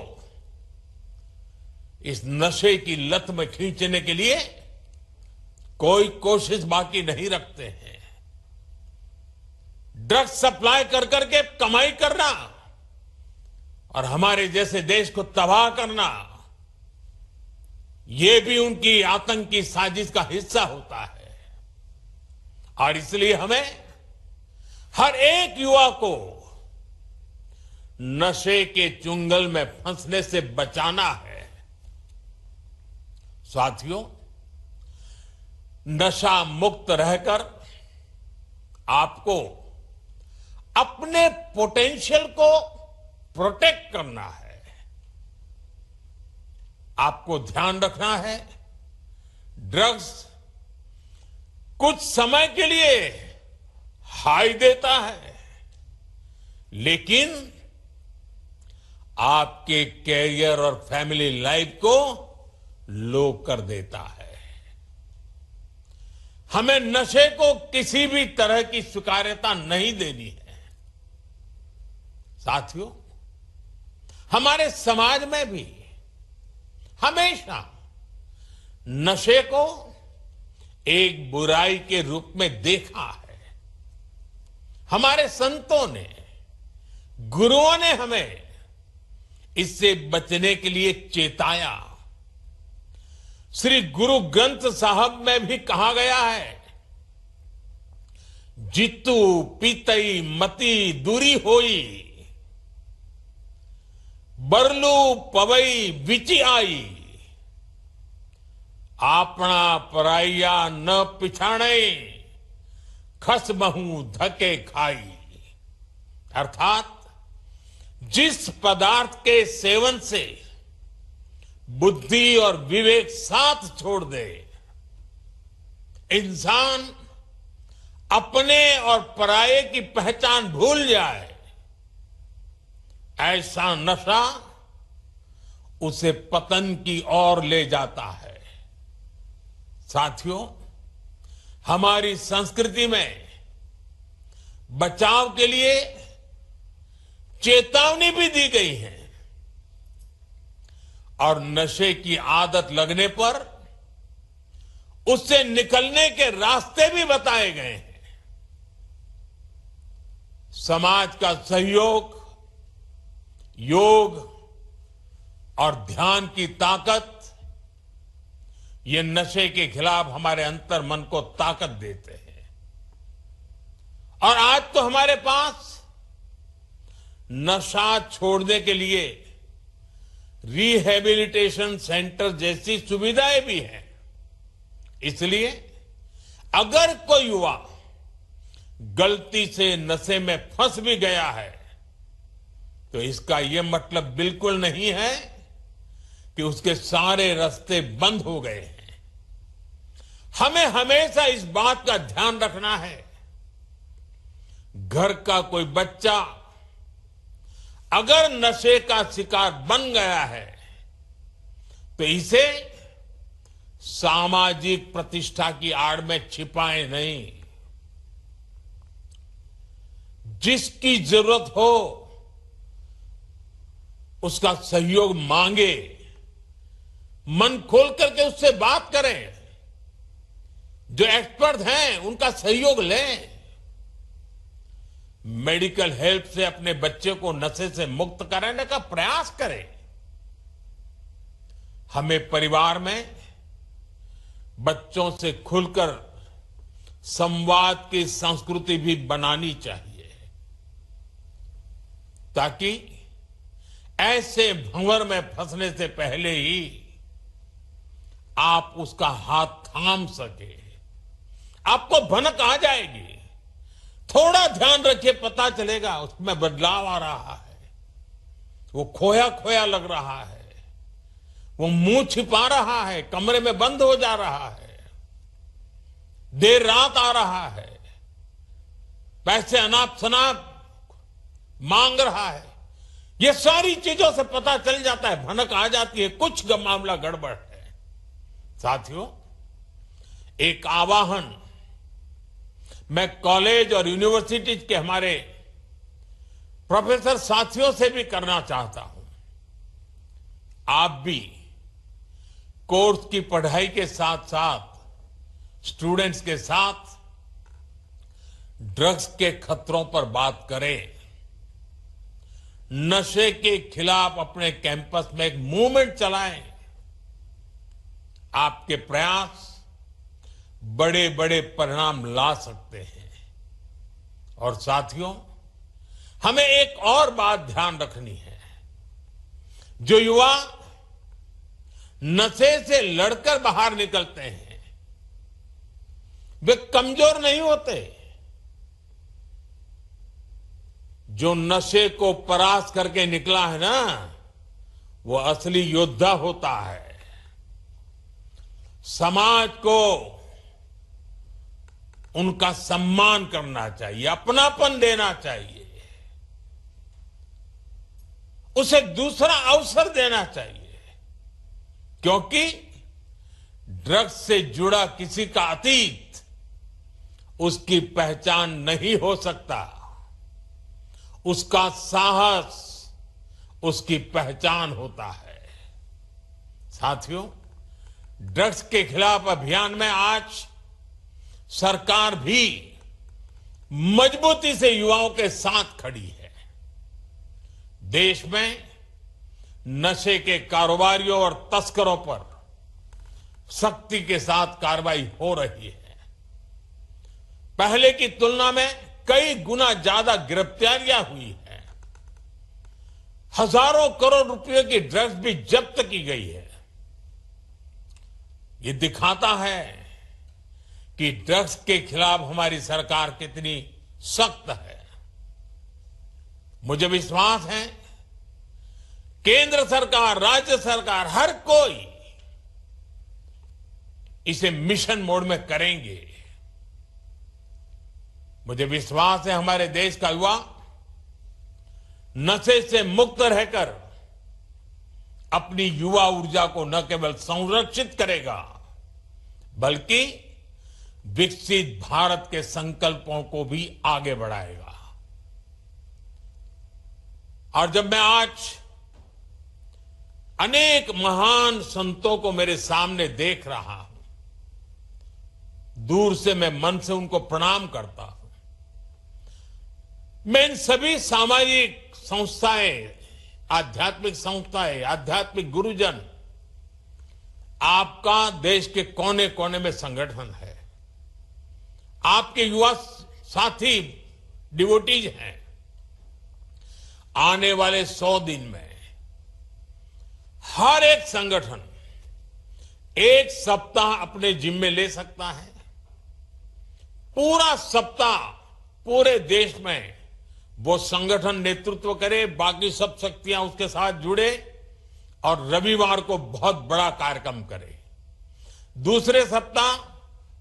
Speaker 7: इस नशे की लत में खींचने के लिए कोई कोशिश बाकी नहीं रखते हैं। ड्रग्स सप्लाई कर करके कमाई करना और हमारे जैसे देश को तबाह करना, ये भी उनकी आतंकी साजिश का हिस्सा होता है। और इसलिए हमें हर एक युवा को नशे के चुंगल में फंसने से बचाना है। साथियों, नशा मुक्त रहकर आपको अपने पोटेंशियल को प्रोटेक्ट करना है। आपको ध्यान रखना है, ड्रग्स कुछ समय के लिए हाई देता है, लेकिन आपके कैरियर और फैमिली लाइफ को लो कर देता है। हमें नशे को किसी भी तरह की स्वीकार्यता नहीं देनी है। साथियों, हमारे समाज में भी हमेशा नशे को एक बुराई के रूप में देखा है। हमारे संतों ने, गुरुओं ने हमें इससे बचने के लिए चेताया। श्री गुरु ग्रंथ साहब में भी कहा गया है, जितु पीतई मति दूरी होई, बरलू पवई विचि आई, आपना पराइया न पिछाणे, खस बहु धके खाई। अर्थात जिस पदार्थ के सेवन से बुद्धि और विवेक साथ छोड़ दे, इंसान अपने और पराये की पहचान भूल जाए, ऐसा नशा उसे पतन की ओर ले जाता है। साथियों, हमारी संस्कृति में बचाव के लिए चेतावनी भी दी गई है और नशे की आदत लगने पर उससे निकलने के रास्ते भी बताए गए हैं। समाज का सहयोग, योग और ध्यान की ताकत, ये नशे के खिलाफ हमारे अंतर मन को ताकत देते हैं। और आज तो हमारे पास नशा छोड़ने के लिए रिहैबिलिटेशन सेंटर जैसी सुविधाएं भी हैं। इसलिए अगर कोई युवा गलती से नशे में फंस भी गया है तो इसका यह मतलब बिल्कुल नहीं है कि उसके सारे रास्ते बंद हो गए हैं। हमें हमेशा इस बात का ध्यान रखना है, घर का कोई बच्चा अगर नशे का शिकार बन गया है तो इसे सामाजिक प्रतिष्ठा की आड़ में छिपाए नहीं। जिसकी जरूरत हो उसका सहयोग मांगे, मन खोल करके उससे बात करें, जो एक्सपर्ट हैं उनका सहयोग लें, मेडिकल हेल्प से अपने बच्चे को नशे से मुक्त कराने का प्रयास करें। हमें परिवार में बच्चों से खुलकर संवाद की संस्कृति भी बनानी चाहिए, ताकि ऐसे भंवर में फंसने से पहले ही आप उसका हाथ थाम सके। आपको भनक आ जाएगी, थोड़ा ध्यान रखिए, पता चलेगा उसमें बदलाव आ रहा है, वो खोया खोया लग रहा है, वो मुंह छिपा रहा है, कमरे में बंद हो जा रहा है, देर रात आ रहा है, पैसे अनाप शनाप मांग रहा है। ये सारी चीजों से पता चल जाता है, भनक आ जाती है, कुछ मामला गड़बड़ है। साथियों, एक आवाहन मैं कॉलेज और यूनिवर्सिटी के हमारे प्रोफेसर साथियों से भी करना चाहता हूं। आप भी कोर्स की पढ़ाई के साथ साथ स्टूडेंट्स के साथ ड्रग्स के खतरों पर बात करें। नशे के खिलाफ अपने कैंपस में एक मूवमेंट चलाएं। आपके प्रयास बड़े बड़े परिणाम ला सकते हैं। और साथियों, हमें एक और बात ध्यान रखनी है, जो युवा नशे से लड़कर बाहर निकलते हैं वे कमजोर नहीं होते। जो नशे को परास्त करके निकला है ना, वो असली योद्धा होता है। समाज को उनका सम्मान करना चाहिए, अपनापन देना चाहिए, उसे दूसरा अवसर देना चाहिए, क्योंकि ड्रग्स से जुड़ा किसी का अतीत उसकी पहचान नहीं हो सकता, उसका साहस उसकी पहचान होता है। साथियों, ड्रग्स के खिलाफ अभियान में आज सरकार भी मजबूती से युवाओं के साथ खड़ी है। देश में नशे के कारोबारियों और तस्करों पर सख्ती के साथ कार्रवाई हो रही है। पहले की तुलना में कई गुना ज्यादा गिरफ्तारियां हुई हैं। हजारों करोड़ रुपए की ड्रग्स भी जब्त की गई है। ये दिखाता है कि ड्रग्स के खिलाफ हमारी सरकार कितनी सख्त है। मुझे विश्वास है केंद्र सरकार, राज्य सरकार, हर कोई इसे मिशन मोड में करेंगे। मुझे विश्वास है हमारे देश का युवा नशे से मुक्त रहकर अपनी युवा ऊर्जा को न केवल संरक्षित करेगा, बल्कि विकसित भारत के संकल्पों को भी आगे बढ़ाएगा। और जब मैं आज अनेक महान संतों को मेरे सामने देख रहा हूं, दूर से मैं मन से उनको प्रणाम करता हूं। मैं इन सभी सामाजिक संस्थाएं, आध्यात्मिक संस्थाएं, आध्यात्मिक गुरुजन, आपका देश के कोने कोने में संगठन है, आपके युवा साथी डिवोटीज हैं। आने वाले 100 दिन में हर एक संगठन एक सप्ताह अपने जिम्मे ले सकता है। पूरा सप्ताह पूरे देश में वो संगठन नेतृत्व करे, बाकी सब शक्तियां उसके साथ जुड़े, और रविवार को बहुत बड़ा कार्यक्रम करें। दूसरे सप्ताह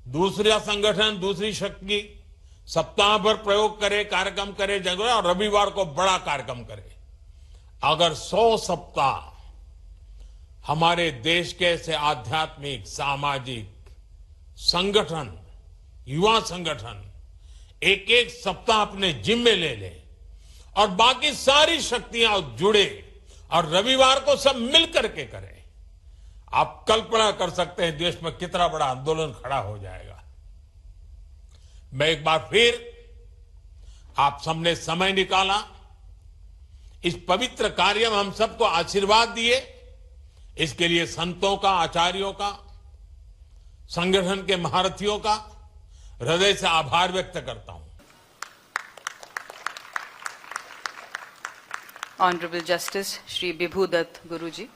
Speaker 7: दूसरा संगठन, दूसरी शक्ति सप्ताह भर प्रयोग करे, कार्यक्रम करे जगह, और रविवार को बड़ा कार्यक्रम करे। अगर 100 सप्ताह हमारे देश के ऐसे आध्यात्मिक, सामाजिक संगठन, युवा संगठन एक एक सप्ताह अपने जिम्मे ले ले और बाकी सारी शक्तियां जुड़े और रविवार को सब मिलकर के करें, आप कल्पना कर सकते हैं देश में कितना बड़ा आंदोलन खड़ा हो जाएगा। मैं एक बार फिर आप सबने समय निकाला, इस पवित्र कार्य में हम सबको आशीर्वाद दिए, इसके लिए संतों का, आचार्यों का, संगठन के महारथियों का हृदय से आभार व्यक्त करता हूं।
Speaker 19: Honourable justice Shri Vibhu Dutt Guru ji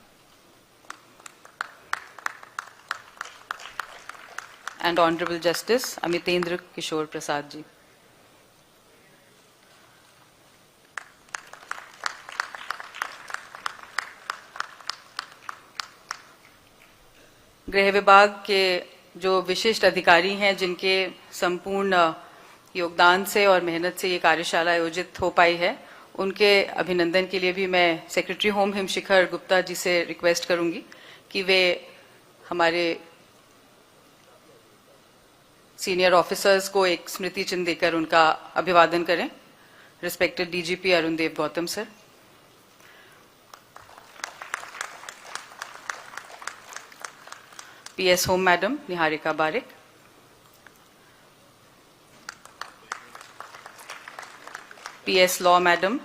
Speaker 19: and honourable justice Amitendra किशोर प्रसाद जी। गृह विभाग के जो विशिष्ट अधिकारी हैं, जिनके संपूर्ण योगदान से और मेहनत से ये कार्यशाला आयोजित हो पाई है, उनके अभिनंदन के लिए भी मैं सेक्रेटरी होम हिमशिखर गुप्ता जी से रिक्वेस्ट करूंगी कि वे हमारे सीनियर ऑफिसर्स को एक स्मृति चिन्ह देकर उनका अभिवादन करें। Respected DGP Arun Dev Gautam sir, PS home madam Niharika Barik, PS law madam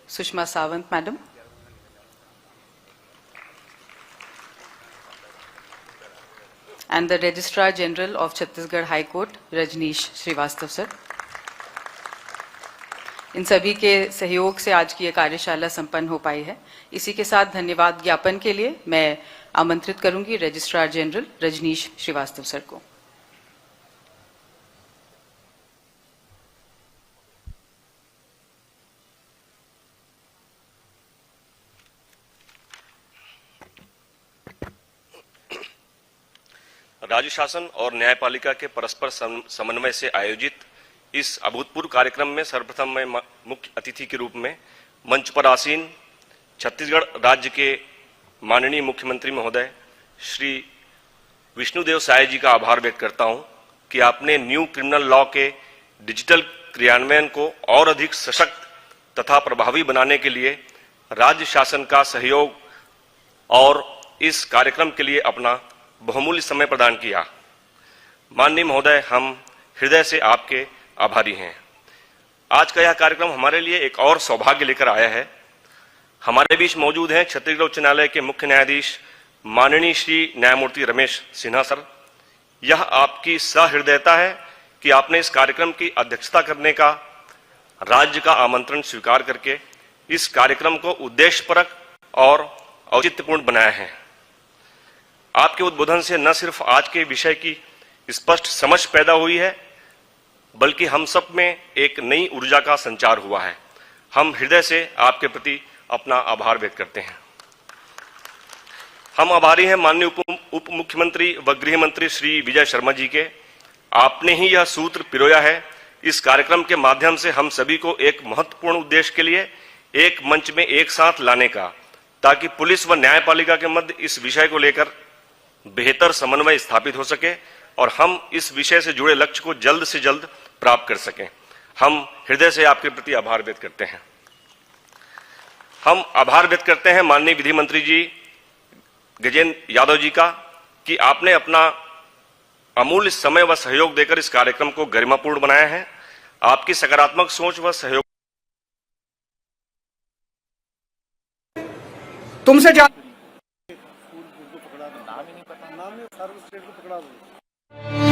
Speaker 19: Sushma Sawant madam, and the Registrar General of Chhattisgarh High Court Rajnish Srivastava sir. इन सभी के सहयोग से आज की ये कार्यशाला संपन्न हो पाई है। इसी के साथ धन्यवाद ज्ञापन के लिए मैं आमंत्रित करूंगी registrar general Rajneesh Srivastava sir को।
Speaker 20: राज्य शासन और न्यायपालिका के परस्पर समन्वय से आयोजित इस अभूतपूर्व कार्यक्रम में सर्वप्रथम मैं मुख्य अतिथि के रूप में मंच पर आसीन छत्तीसगढ़ राज्य के माननीय मुख्यमंत्री महोदय श्री विष्णुदेव साय जी का आभार व्यक्त करता हूं कि आपने न्यू क्रिमिनल लॉ के डिजिटल क्रियान्वयन को और अधिक सशक्त तथा प्रभावी बनाने के लिए राज्य शासन का सहयोग और इस कार्यक्रम के लिए अपना बहुमूल्य समय प्रदान किया। माननीय महोदय, हम हृदय से आपके आभारी हैं। आज का यह कार्यक्रम हमारे लिए एक और सौभाग्य लेकर आया है। हमारे बीच मौजूद हैं छत्तीसगढ़ उच्च न्यायालय के मुख्य न्यायाधीश माननीय श्री न्यायमूर्ति रमेश सिन्हा सर। यह आपकी सहृदयता है कि आपने इस कार्यक्रम की अध्यक्षता करने का राज्य का आमंत्रण स्वीकार करके इस कार्यक्रम को उद्देश्यपरक और औचित्यपूर्ण बनाया है। आपके उद्बोधन से न सिर्फ आज के विषय की स्पष्ट समझ पैदा हुई है, बल्कि हम सब में एक नई ऊर्जा का संचार हुआ है। हम हृदय से आपके प्रति अपना आभार व्यक्त करते हैं। हम आभारी हैं माननीय उप मुख्यमंत्री व गृह मंत्री श्री विजय शर्मा जी के। आपने ही यह सूत्र पिरोया है। इस कार्यक्रम के माध्यम से हम सभी को एक महत्वपूर्ण उद्देश्य के लिए एक मंच में एक साथ लाने का, ताकि पुलिस व न्यायपालिका के मध्य इस विषय को लेकर बेहतर समन्वय स्थापित हो सके और हम इस विषय से जुड़े लक्ष्य को जल्द से जल्द प्राप्त कर सकें। हम हृदय से आपके प्रति आभार व्यक्त करते हैं। हम आभार व्यक्त करते हैं माननीय विधि मंत्री जी गजेंद्र यादव जी का कि आपने अपना अमूल्य समय व सहयोग देकर इस कार्यक्रम को गरिमापूर्ण बनाया है। आपकी सकारात्मक सोच व सहयोग
Speaker 21: तुमसे
Speaker 22: नाम ही नहीं पता, नाम सर्वश्रेष्ठ को पकड़ा दो।